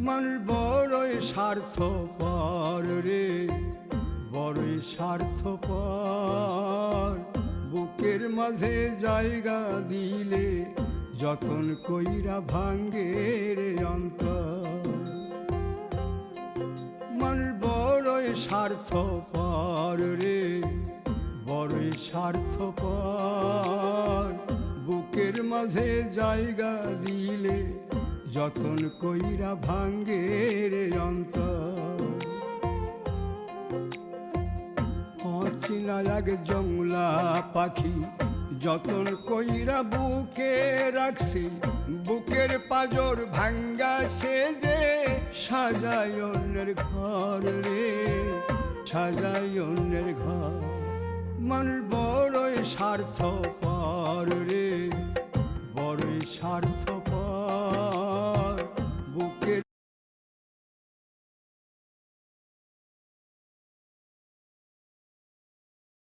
মানুষ বড়ই স্বার্থপর রে, বড়ই স্বার্থপর। বুকের মাঝে জায়গা দিলে যতন কইরা ভাঙ্গে রে অন্তর। মানুষ বড়ই স্বার্থপর রে, বড়ই স্বার্থপর। বুকের মাঝে জায়গা দিলে যতন কইরা ভাঙ্গে রে অন্তর। অচিনা এক জংলা পাখি যতন কইরা বুকে রাখছি, বুকের পাজর ভাঙ্গা সে যে সাজায় অন্যের ঘর রে, সাজায় অন্যের ঘর। মানুষ বড়ই স্বার্থপর রে, বড়ই স্বার্থপর।